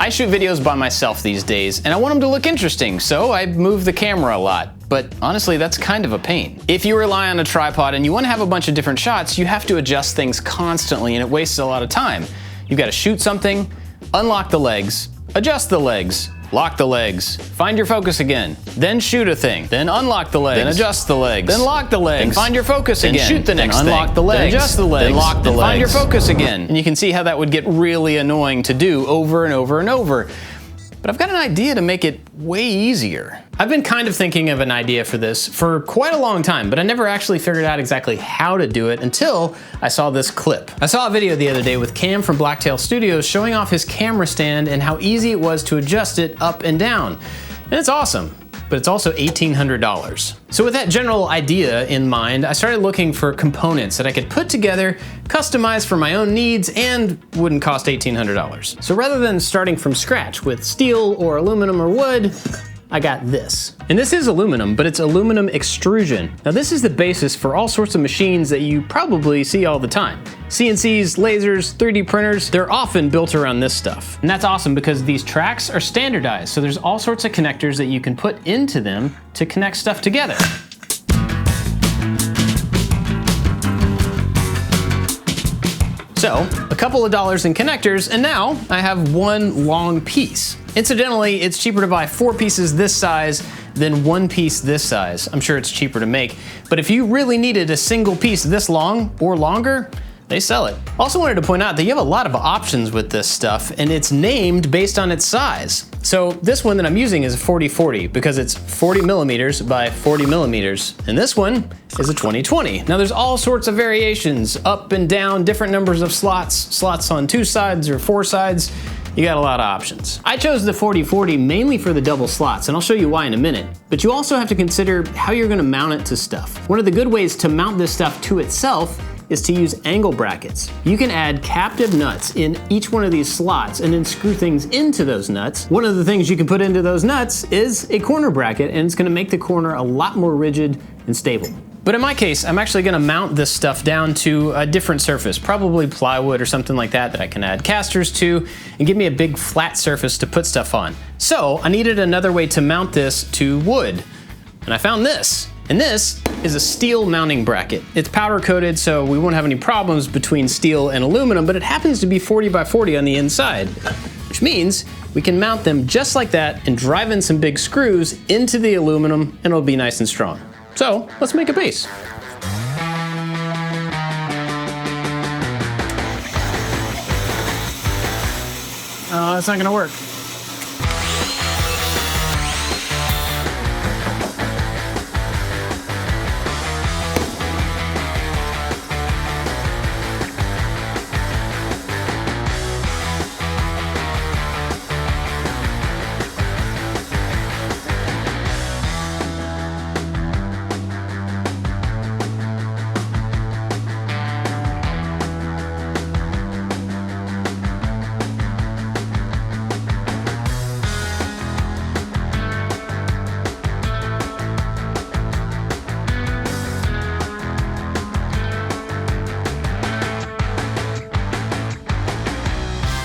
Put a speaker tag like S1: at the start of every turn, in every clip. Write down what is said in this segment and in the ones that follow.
S1: I shoot videos by myself these days, and I want them to look interesting, so I move the camera a lot. But honestly, that's kind of a pain. If you rely on a tripod and you want to have a bunch of different shots, you have to adjust things constantly, and it wastes a lot of time. You've got to shoot something, unlock the legs, adjust the legs, lock the legs, find your focus again, then shoot a thing, then unlock the legs, then adjust the legs, then lock the legs, then find your focus again, then shoot the next thing, unlock the legs, then adjust the legs, then lock the legs, find your focus again. And you can see how that would get really annoying to do over and over and over. But I've got an idea to make it way easier. I've been kind of thinking of an idea for this for quite a long time, but I never actually figured out exactly how to do it until I saw this clip. I saw a video the other day with Cam from Blacktail Studios showing off his camera stand and how easy it was to adjust it up and down. And it's awesome, but it's also $1,800. So with that general idea in mind, I started looking for components that I could put together, customize for my own needs, and wouldn't cost $1,800. So rather than starting from scratch with steel or aluminum or wood, I got this. And this is aluminum, but it's aluminum extrusion. Now this is the basis for all sorts of machines that you probably see all the time. CNCs, lasers, 3D printers, they're often built around this stuff. And that's awesome because these tracks are standardized, so there's all sorts of connectors that you can put into them to connect stuff together. So, a couple of dollars in connectors, and now I have one long piece. Incidentally, it's cheaper to buy 4 pieces this size than 1 piece this size. I'm sure it's cheaper to make, but if you really needed a single piece this long or longer, they sell it. Also wanted to point out that you have a lot of options with this stuff, and it's named based on its size. So this one that I'm using is a 40-40 because it's 40 millimeters by 40 millimeters. And this one is a 20-20. Now there's all sorts of variations, up and down, different numbers of slots on 2 sides or 4 sides. You got a lot of options. I chose the 40-40 mainly for the double slots, and I'll show you why in a minute. But you also have to consider how you're gonna mount it to stuff. One of the good ways to mount this stuff to itself is to use angle brackets. You can add captive nuts in each one of these slots and then screw things into those nuts. One of the things you can put into those nuts is a corner bracket, and it's gonna make the corner a lot more rigid and stable. But in my case, I'm actually gonna mount this stuff down to a different surface, probably plywood or something like that I can add casters to and give me a big flat surface to put stuff on. So I needed another way to mount this to wood, and I found this. And this is a steel mounting bracket. It's powder coated, so we won't have any problems between steel and aluminum, but it happens to be 40 by 40 on the inside, which means we can mount them just like that and drive in some big screws into the aluminum, and it'll be nice and strong. So let's make a base. Oh, that's not gonna work.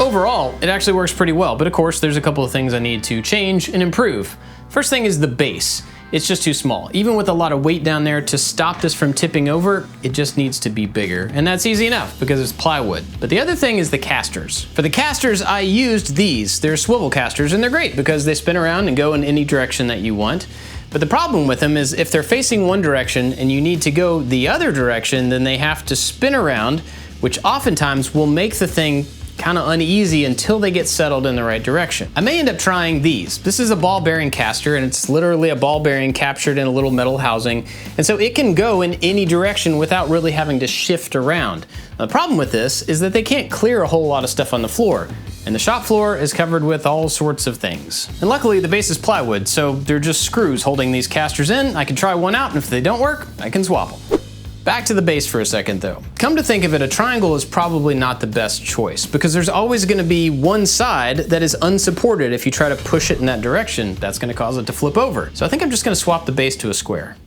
S1: Overall, it actually works pretty well, but of course there's a couple of things I need to change and improve. First thing is the base. It's just too small. Even with a lot of weight down there to stop this from tipping over, it just needs to be bigger. And that's easy enough because it's plywood. But the other thing is the casters. For the casters, I used these. They're swivel casters, and they're great because they spin around and go in any direction that you want. But the problem with them is if they're facing one direction and you need to go the other direction, then they have to spin around, which oftentimes will make the thing kind of uneasy until they get settled in the right direction. I may end up trying these. This is a ball bearing caster, and it's literally a ball bearing captured in a little metal housing, and so it can go in any direction without really having to shift around. Now, the problem with this is that they can't clear a whole lot of stuff on the floor, and the shop floor is covered with all sorts of things. And luckily the base is plywood, so they're just screws holding these casters in. I can try one out, and if they don't work, I can swap them. Back to the base for a second though. Come to think of it, a triangle is probably not the best choice because there's always gonna be one side that is unsupported. If you try to push it in that direction, that's gonna cause it to flip over. So I think I'm just gonna swap the base to a square.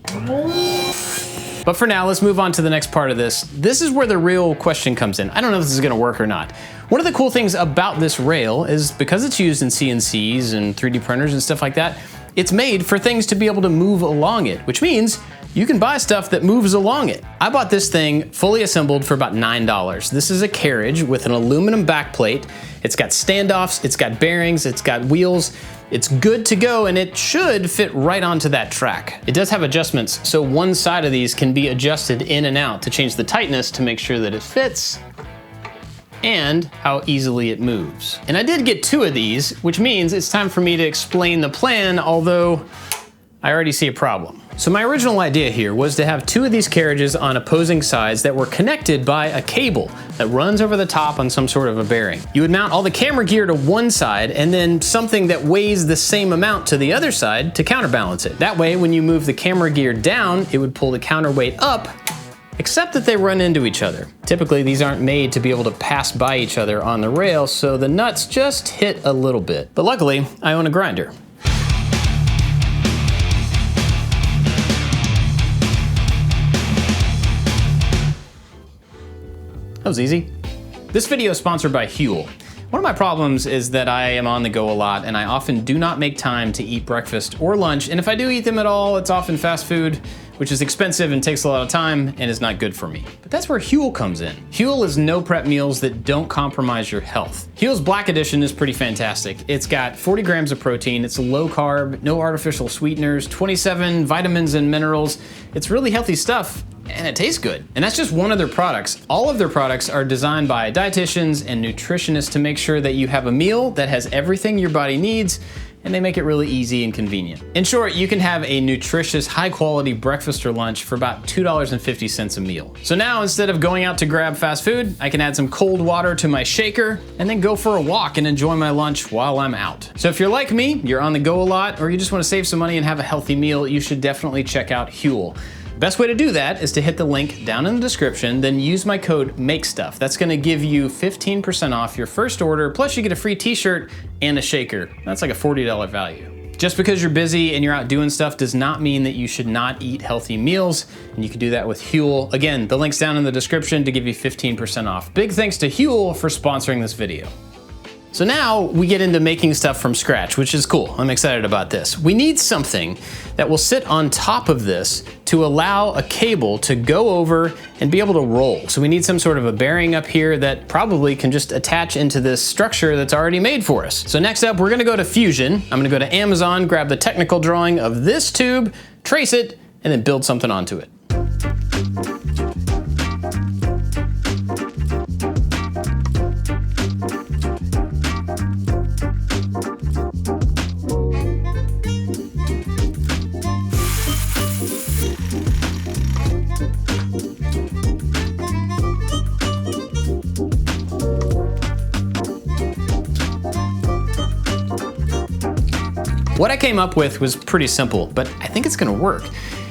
S1: But for now, let's move on to the next part of this. This is where the real question comes in. I don't know if this is gonna work or not. One of the cool things about this rail is because it's used in CNCs and 3D printers and stuff like that, it's made for things to be able to move along it, which means you can buy stuff that moves along it. I bought this thing fully assembled for about $9. This is a carriage with an aluminum backplate. It's got standoffs, it's got bearings, it's got wheels. It's good to go, and it should fit right onto that track. It does have adjustments, so one side of these can be adjusted in and out to change the tightness to make sure that it fits and how easily it moves. And I did get 2 of these, which means it's time for me to explain the plan, although I already see a problem. So my original idea here was to have 2 of these carriages on opposing sides that were connected by a cable that runs over the top on some sort of a bearing. You would mount all the camera gear to one side and then something that weighs the same amount to the other side to counterbalance it. That way, when you move the camera gear down, it would pull the counterweight up, except that they run into each other. Typically, these aren't made to be able to pass by each other on the rail, so the nuts just hit a little bit. But luckily, I own a grinder. That was easy. This video is sponsored by Huel. One of my problems is that I am on the go a lot and I often do not make time to eat breakfast or lunch, and if I do eat them at all, it's often fast food, which is expensive and takes a lot of time and is not good for me. But that's where Huel comes in. Huel is no prep meals that don't compromise your health. Huel's Black Edition is pretty fantastic. It's got 40 grams of protein, it's low carb, no artificial sweeteners, 27 vitamins and minerals. It's really healthy stuff, and it tastes good. And that's just one of their products. All of their products are designed by dietitians and nutritionists to make sure that you have a meal that has everything your body needs, and they make it really easy and convenient. In short, you can have a nutritious, high-quality breakfast or lunch for about $2.50 a meal. So now, instead of going out to grab fast food, I can add some cold water to my shaker and then go for a walk and enjoy my lunch while I'm out. So if you're like me, you're on the go a lot, or you just want to save some money and have a healthy meal, you should definitely check out Huel. Best way to do that is to hit the link down in the description, then use my code MAKESTUFF. That's gonna give you 15% off your first order, plus you get a free t-shirt and a shaker. That's like a $40 value. Just because you're busy and you're out doing stuff does not mean that you should not eat healthy meals, and you can do that with Huel. Again, the link's down in the description to give you 15% off. Big thanks to Huel for sponsoring this video. So now we get into making stuff from scratch, which is cool. I'm excited about this. We need something that will sit on top of this to allow a cable to go over and be able to roll. So we need some sort of a bearing up here that probably can just attach into this structure that's already made for us. So next up, we're gonna go to Fusion. I'm gonna go to Amazon, grab the technical drawing of this tube, trace it, and then build something onto it. What I came up with was pretty simple, but I think it's gonna work.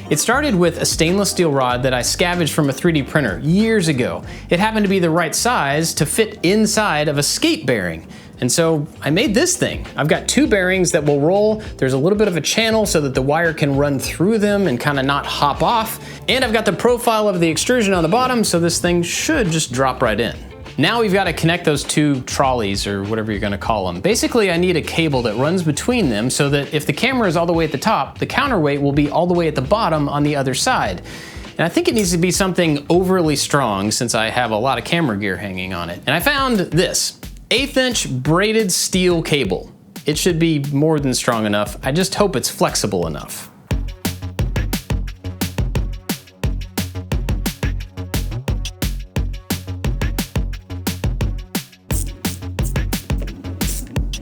S1: It started with a stainless steel rod that I scavenged from a 3D printer years ago. It happened to be the right size to fit inside of a skate bearing. And so I made this thing. I've got 2 bearings that will roll. There's a little bit of a channel so that the wire can run through them and kind of not hop off. And I've got the profile of the extrusion on the bottom, so this thing should just drop right in. Now we've got to connect those 2 trolleys, or whatever you're gonna call them. Basically, I need a cable that runs between them so that if the camera is all the way at the top, the counterweight will be all the way at the bottom on the other side. And I think it needs to be something overly strong since I have a lot of camera gear hanging on it. And I found this 1/8 inch braided steel cable. It should be more than strong enough. I just hope it's flexible enough.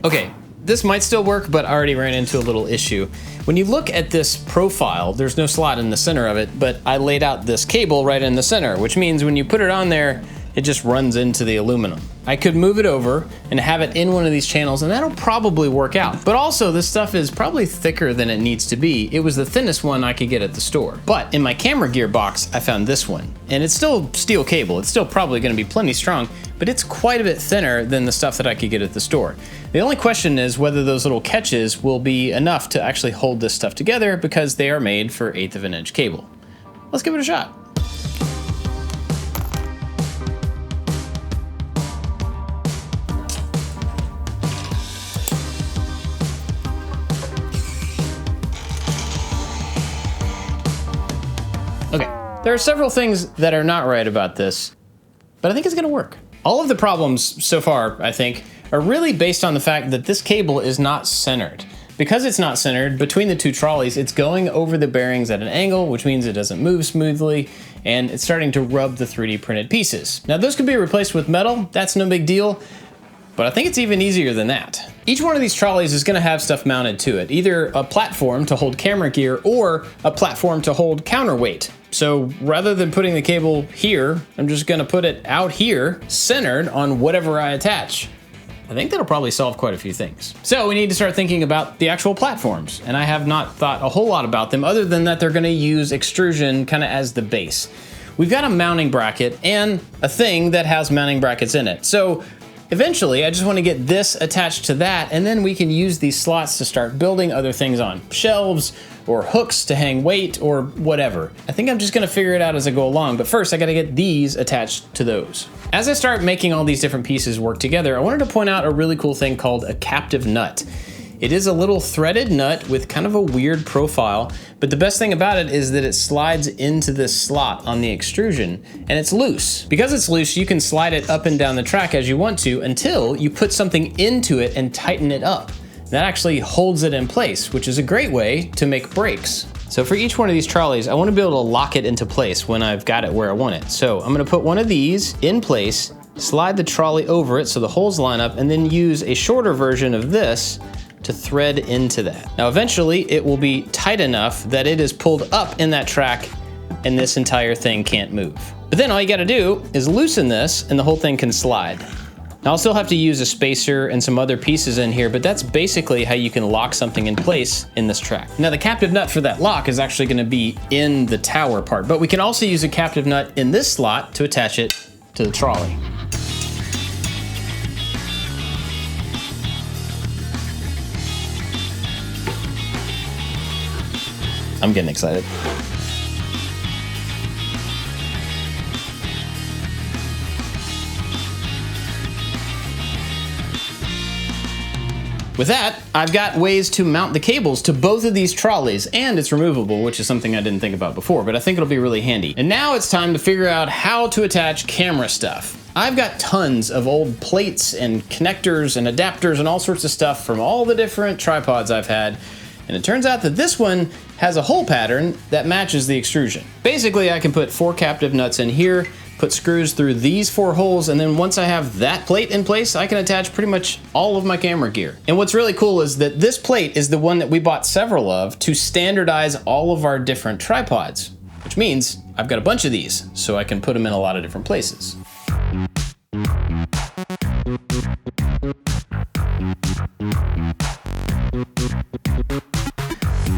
S1: Okay, this might still work, but I already ran into a little issue. When you look at this profile, there's no slot in the center of it, but I laid out this cable right in the center, which means when you put it on there, it just runs into the aluminum. I could move it over and have it in one of these channels, and that'll probably work out. But also, this stuff is probably thicker than it needs to be. It was the thinnest one I could get at the store. But in my camera gear box, I found this one. And it's still steel cable. It's still probably gonna be plenty strong, but it's quite a bit thinner than the stuff that I could get at the store. The only question is whether those little catches will be enough to actually hold this stuff together, because they are made for 1/8 of an inch cable. Let's give it a shot. There are several things that are not right about this, but I think it's gonna work. All of the problems so far, I think, are really based on the fact that this cable is not centered. Because it's not centered between the two trolleys, it's going over the bearings at an angle, which means it doesn't move smoothly, and it's starting to rub the 3D printed pieces. Now those could be replaced with metal, that's no big deal, but I think it's even easier than that. Each one of these trolleys is gonna have stuff mounted to it, either a platform to hold camera gear or a platform to hold counterweight. So rather than putting the cable here, I'm just gonna put it out here, centered on whatever I attach. I think that'll probably solve quite a few things. So we need to start thinking about the actual platforms, and I have not thought a whole lot about them other than that they're gonna use extrusion kind of as the base. We've got a mounting bracket and a thing that has mounting brackets in it. So eventually I just wanna get this attached to that, and then we can use these slots to start building other things on. Shelves, or hooks to hang weight, or whatever. I think I'm just gonna figure it out as I go along, but first I gotta get these attached to those. As I start making all these different pieces work together, I wanted to point out a really cool thing called a captive nut. It is a little threaded nut with kind of a weird profile, but the best thing about it is that it slides into this slot on the extrusion, and it's loose. Because it's loose, you can slide it up and down the track as you want to until you put something into it and tighten it up. That actually holds it in place, which is a great way to make brakes. So for each one of these trolleys, I want to be able to lock it into place when I've got it where I want it. So I'm going to put one of these in place, slide the trolley over it so the holes line up, and then use a shorter version of this to thread into that. Now eventually it will be tight enough that it is pulled up in that track and this entire thing can't move. But then all you got to do is loosen this and the whole thing can slide. Now I'll still have to use a spacer and some other pieces in here, but that's basically how you can lock something in place in this track. Now the captive nut for that lock is actually gonna be in the tower part, but we can also use a captive nut in this slot to attach it to the trolley. I'm getting excited. With that, I've got ways to mount the cables to both of these trolleys, and it's removable, which is something I didn't think about before, but I think it'll be really handy. And now it's time to figure out how to attach camera stuff. I've got tons of old plates and connectors and adapters and all sorts of stuff from all the different tripods I've had, and it turns out that this one has a hole pattern that matches the extrusion. Basically, I can put 4 captive nuts in here, put screws through these 4 holes, and then once I have that plate in place, I can attach pretty much all of my camera gear. And what's really cool is that this plate is the one that we bought several of to standardize all of our different tripods, which means I've got a bunch of these, so I can put them in a lot of different places.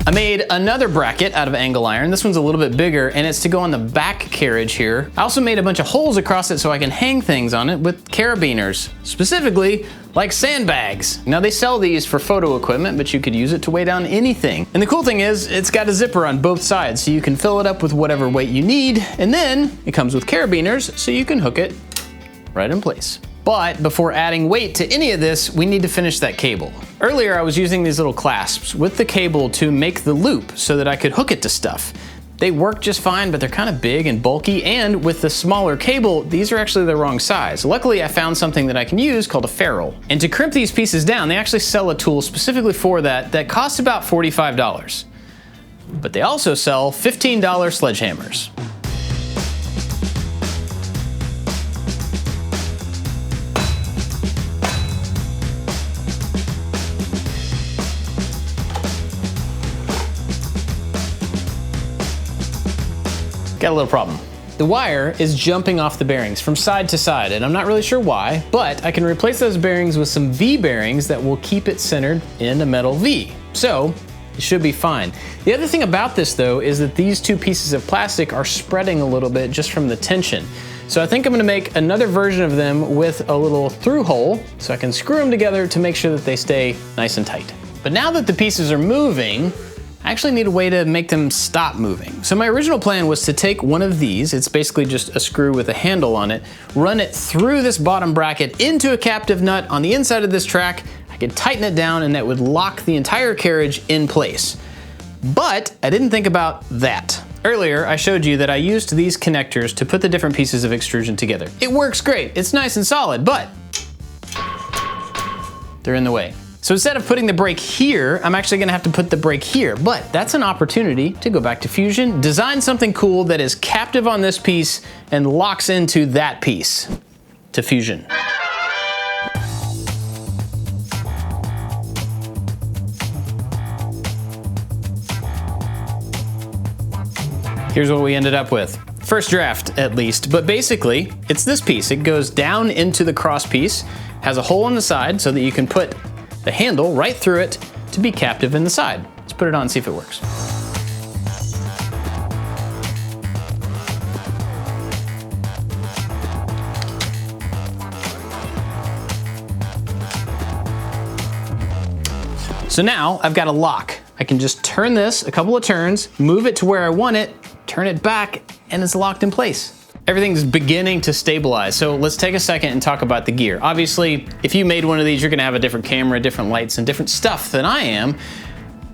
S1: I made another bracket out of angle iron. This one's a little bit bigger, and it's to go on the back carriage here. I also made a bunch of holes across it so I can hang things on it with carabiners, specifically like sandbags. Now they sell these for photo equipment, but you could use it to weigh down anything. And the cool thing is, it's got a zipper on both sides, so you can fill it up with whatever weight you need, and then it comes with carabiners, so you can hook it right in place. But before adding weight to any of this, we need to finish that cable. Earlier, I was using these little clasps with the cable to make the loop so that I could hook it to stuff. They work just fine, but they're kind of big and bulky, and with the smaller cable, these are actually the wrong size. Luckily, I found something that I can use called a ferrule. And to crimp these pieces down, they actually sell a tool specifically for that costs about $45. But they also sell $15 sledgehammers. Got a little problem. The wire is jumping off the bearings from side to side, and I'm not really sure why, but I can replace those bearings with some V bearings that will keep it centered in a metal V. So it should be fine. The other thing about this though is that these 2 pieces of plastic are spreading a little bit just from the tension. So I think I'm gonna make another version of them with a little through hole so I can screw them together to make sure that they stay nice and tight. But now that the pieces are moving, I actually need a way to make them stop moving. So my original plan was to take one of these, it's basically just a screw with a handle on it, run it through this bottom bracket into a captive nut on the inside of this track. I could tighten it down and that would lock the entire carriage in place. But I didn't think about that. Earlier, I showed you that I used these connectors to put the different pieces of extrusion together. It works great, it's nice and solid, but they're in the way. So instead of putting the brake here, I'm actually gonna have to put the brake here, but that's an opportunity to go back to Fusion, design something cool that is captive on this piece and locks into that piece to Fusion. Here's what we ended up with. First draft, at least, but basically, it's this piece. It goes down into the cross piece, has a hole on the side so that you can put the handle right through it to be captive in the side. Let's put it on and see if it works. So now I've got a lock. I can just turn this a couple of turns, move it to where I want it, turn it back, and it's locked in place. Everything's beginning to stabilize, so let's take a second and talk about the gear. Obviously, if you made one of these, you're gonna have a different camera, different lights, and different stuff than I am,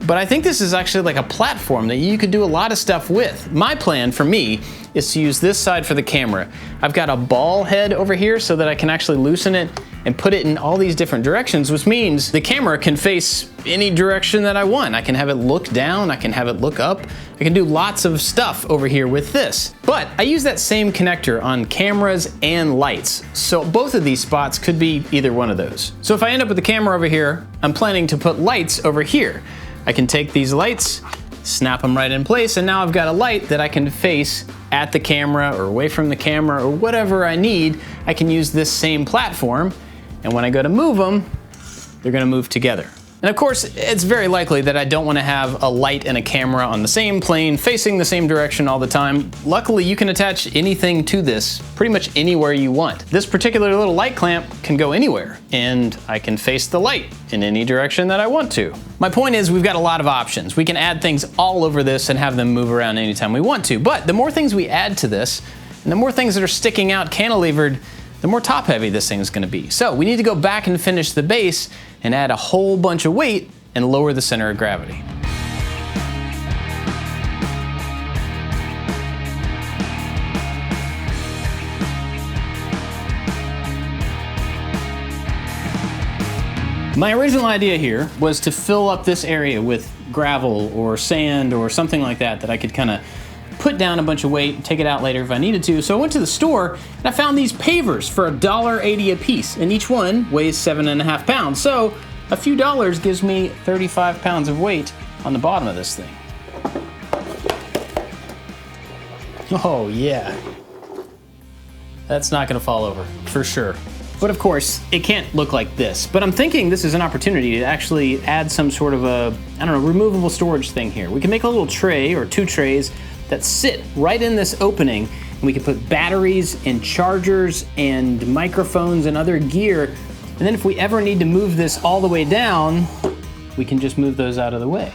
S1: but I think this is actually like a platform that you could do a lot of stuff with. My plan for me is to use this side for the camera. I've got a ball head over here so that I can actually loosen it and put it in all these different directions, which means the camera can face any direction that I want. I can have it look down, I can have it look up, I can do lots of stuff over here with this. But I use that same connector on cameras and lights, so both of these spots could be either one of those. So if I end up with the camera over here, I'm planning to put lights over here. I can take these lights, snap them right in place, and now I've got a light that I can face at the camera or away from the camera or whatever I need. I can use this same platform, and when I go to move them, they're gonna move together. And of course, it's very likely that I don't want to have a light and a camera on the same plane facing the same direction all the time. Luckily, you can attach anything to this pretty much anywhere you want. This particular little light clamp can go anywhere, and I can face the light in any direction that I want to. My point is, we've got a lot of options. We can add things all over this and have them move around anytime we want to, but the more things we add to this, and the more things that are sticking out cantilevered, the more top heavy this thing is gonna be. So we need to go back and finish the base and add a whole bunch of weight and lower the center of gravity. My original idea here was to fill up this area with gravel or sand or something like that that I could kind of put down a bunch of weight and take it out later if I needed to. So I went to the store and I found these pavers for $1.80 a piece, and each one weighs 7.5 pounds. So a few dollars gives me 35 pounds of weight on the bottom of this thing. Oh yeah. That's not gonna fall over, for sure. But of course, it can't look like this. But I'm thinking this is an opportunity to actually add some sort of a, I don't know, removable storage thing here. We can make a little tray or two trays that sit right in this opening, and we can put batteries and chargers and microphones and other gear. And then if we ever need to move this all the way down, we can just move those out of the way.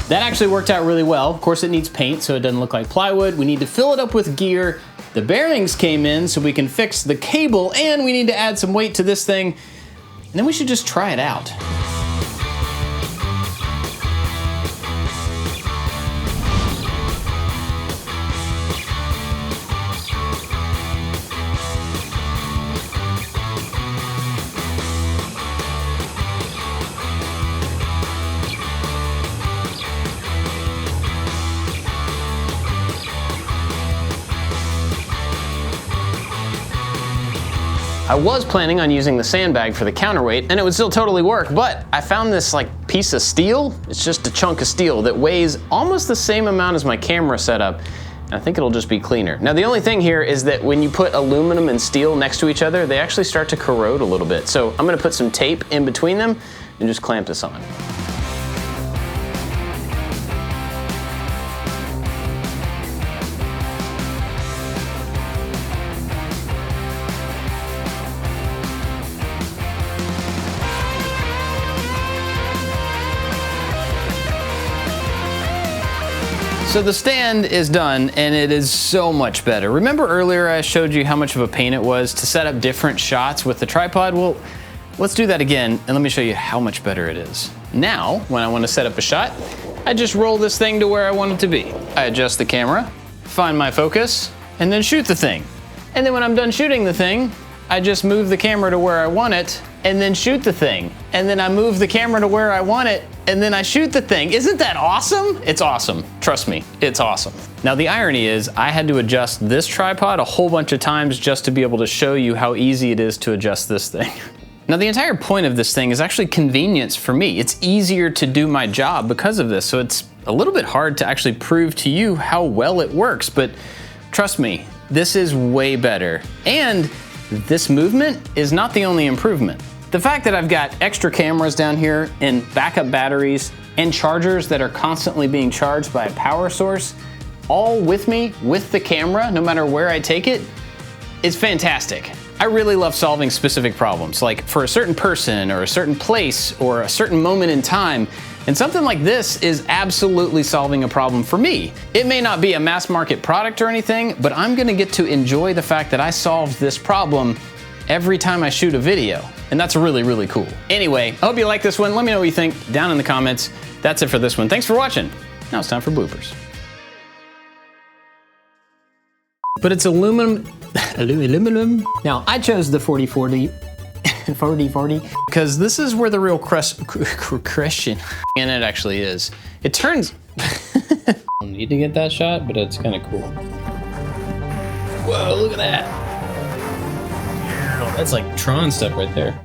S1: That actually worked out really well. Of course, it needs paint so it doesn't look like plywood. We need to fill it up with gear. The bearings came in so we can fix the cable, and we need to add some weight to this thing. And then we should just try it out. I was planning on using the sandbag for the counterweight, and it would still totally work, but I found this like piece of steel. It's just a chunk of steel that weighs almost the same amount as my camera setup, and I think it'll just be cleaner. Now the only thing here is that when you put aluminum and steel next to each other, they actually start to corrode a little bit. So I'm gonna put some tape in between them and just clamp this on. So the stand is done and it is so much better. Remember earlier I showed you how much of a pain it was to set up different shots with the tripod? Well, let's do that again and let me show you how much better it is. Now, when I want to set up a shot, I just roll this thing to where I want it to be. I adjust the camera, find my focus, and then shoot the thing. And then when I'm done shooting the thing, I just move the camera to where I want it and then shoot the thing. And then I move the camera to where I want it and then I shoot the thing. Isn't that awesome? It's awesome. Trust me, it's awesome. Now the irony is I had to adjust this tripod a whole bunch of times just to be able to show you how easy it is to adjust this thing. Now the entire point of this thing is actually convenience for me. It's easier to do my job because of this, so it's a little bit hard to actually prove to you how well it works, but trust me, this is way better. And this movement is not the only improvement. The fact that I've got extra cameras down here and backup batteries and chargers that are constantly being charged by a power source, all with me, with the camera, no matter where I take it, is fantastic. I really love solving specific problems, like for a certain person or a certain place or a certain moment in time, and something like this is absolutely solving a problem for me. It may not be a mass market product or anything, but I'm gonna get to enjoy the fact that I solved this problem every time I shoot a video, and that's really, really cool. Anyway, I hope you like this one. Let me know what you think down in the comments. That's it for this one. Thanks for watching. Now it's time for bloopers. But it's aluminum. Now, I chose the 4040, 4040, because this is where the real question, and it actually is. It turns, I don't need to get that shot, but it's kind of cool. Whoa, look at that. That's like Tron stuff right there.